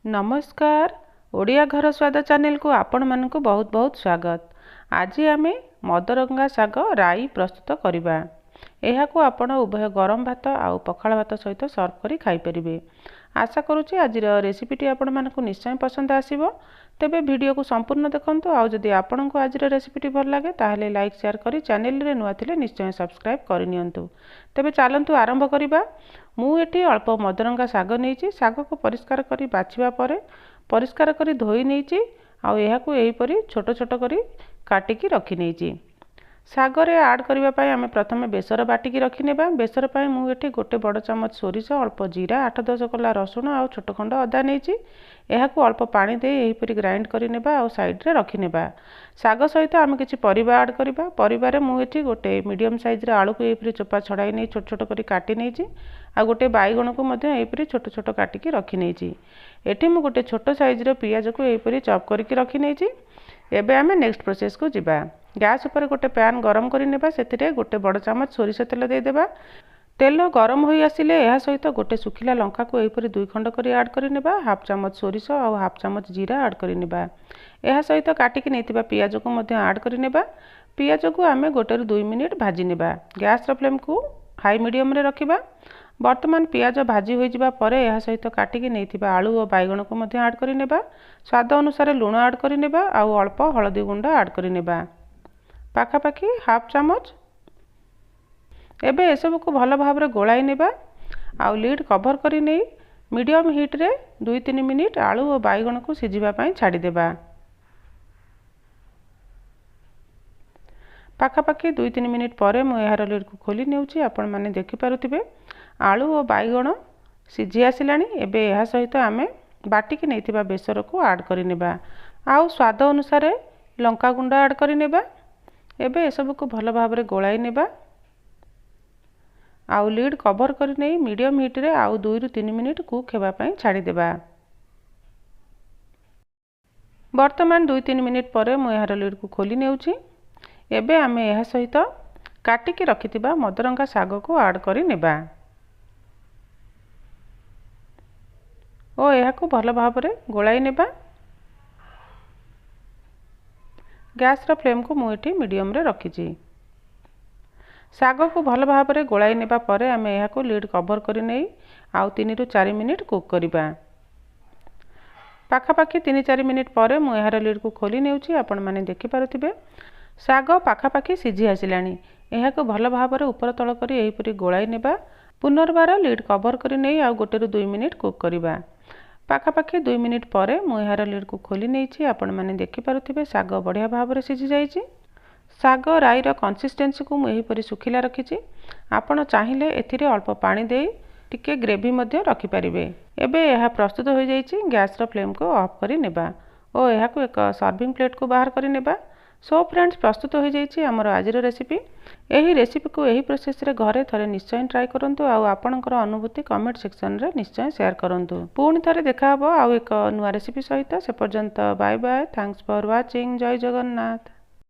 नमस्कार ओडिया घर स्वाद चैनल को आपण मानक बहुत बहुत स्वागत। आज आम मदरंगा शाग राई प्रस्तुत करवा। यह आपण उभय गरम भात आउ पखाल भात सहित सर्व करी खाई परिबे। आशा करुच्ची आज रेसिपीटी आपण मानक निश्चय पसंद आसीबो। तेबे वीडियो को संपूर्ण देखंतु। आउ जदि आपण को आज रेसिपीटी भल लगे ताहले लाइक शेयर करी चैनल रे नुआ थिले निश्चय सब्सक्राइब करनियंतु। तेबे चलंतु आरंभ करिबा। मु एठी अल्प मदरंगा शाग नैची। शाग को परिष्कार करी बाछिबा परे परिष्कार करी धोई नैची। आउ एहाकु एहीपरि छोट छोट करी काटिकी रखी नैची। शागरे ऐड करबा पई आमे प्रथमे बेसर बाटिकी रखी नेबा। बेसर पई मु एठी गोटे बड़ चमच सोरिष, अल्प जीरा, 8-10 कला रसुण आउ छोट खंड अदा नैची। एहाकु अल्प पानी दे एहीपरि ग्राइंड करी नेबा आउ साइड रे रखी नेबा। शाग सहित आमे किछि परिबा ऐड करबा। परिबारे मु एठी गोटे मीडियम साइज रे आलू को एहीपरि चोपा छडाई नै छोट छोट करी काटी नैची। आ गोटे बाइगण को मध्य एहीपरि छोट छोट काटिकी रखी नैची। एठी मु गोटे छोट साइज रे पियाज को एहीपरि चॉप करिकी रखी नैची। एबे आमे नेक्स्ट प्रोसेस को जिबा। गैस ऊपर गोटे पैन गरम करी नेबा। सेतिरे गोटे बड़ चमच सोरिष तेल दे देबा। तेल गरम होई आसिले एहा सहित गोटे सुखिला लंका को एहीपरि 2 खंड करी ऐड करी नेबा। हाफ चमच सोरिष और हाफ चमच जीरा ऐड करी नेबा। एहा सहित काटिकी नैतिबा पियाज को मध्य ऐड करी नेबा। पियाज को आमे गोटे 2 मिनिट भाजी नेबा। गैस रो फ्लेम को हाई मीडियम रे रखिबा। वर्तमान पियाज भाजी हो जाबा परे एहा सहित काटिकी नैतिबा आलू और बाइगण को मध्य ऐड करी नेबा। स्वाद अनुसार लूण ऐड करी नेबा आउ अल्प हळदी गुंड ऐड करी नेबा पाखापाखी हाफ चमच। एबे एसबू को भल भाव रे गोलाई नेबा आउ लीड कवर करी नै मीडियम हीट रे 2-3 मिनिट आलू और बाइगण को सिझिबा पई छाडी देबा। पाखापाखी 2-3 मिनिट पर मु यार लीड को खोली नेउची। आपण माने देखि पारुथिबे आलू और बाइगण सिझी आसिलानी। एबे एहा सहित आमे बाटिकी नैथिबा बेसर को ऐड करी नेबा आउ स्वाद अनुसार लंका गुंड ऐड करी नेबा। एबे एसबू को भल भाव रे गोलाई नेबा आउ लीड कवर करी नै मीडियम हीट रे आउ 2-3 मिनिट कुक हेबा पई छाडी देबा। वर्तमान 2-3 मिनिट पर मु यार लीड को खोली नेउची। एबे आमे एहा सहित काटिकी रखिथिबा मदरंगा शाग को ऐड करी नेबा ओ एहाकु भल भाव रे गोलाई नेबा। गैस रो फ्लेम को मु एठी मीडियम रे रखिची। शाग को भल भाव रे गोलाई नेबा परे आमे एहाकु लीड कवर करी नै आउ 3-4 मिनिट कुक करबा। पाखापाखी 3-4 मिनिट पर मु यार लीड को खोली नेउची। आपण माने देखि पारुथिबे शाग पाखापाखी सिझी आसिलानी। एहाकु भल भाव रे ऊपर तळ करी एहीपरि गोलाई नेबा। पुनर्बार लीड कवर करी नै आउ गोटे 2 मिनिट कुक करबा। पाखापाखी 2 मिनिट पर मु यार लीड को खोली नेइछि। आपण माने देखि पारुथिबे शाग बढ़िया भाव रे सिझी जाइछि। शाग राई रो कंसिस्टेंसी को मु एहीपरि सुखिला रखिछि। आपण चाहिले एथिरे अल्प पानी देई टिके ग्रेवी मध्ये रखि परिबे। एबे एहा प्रस्तुत हो जाइछि। गैस रो फ्लेम को ऑफ करी नेबा ओ एहाकु एक सर्विंग प्लेट को बाहर करी नेबा। सो फ्रेंड्स प्रस्तुत हो जाइछि हमर आजिर रेसिपी। एही रेसिपी को एही प्रोसेस रे घरे थरे निश्चय ट्राई करंतु आउ आपनकर अनुभूति कमेंट सेक्शन रे निश्चय शेयर करंतु। पुणी थरे देखा हबो आउ एक नुवा रेसिपी सहित। से पर्यंत bye bye. Thanks for watching. जय जगन्नाथ।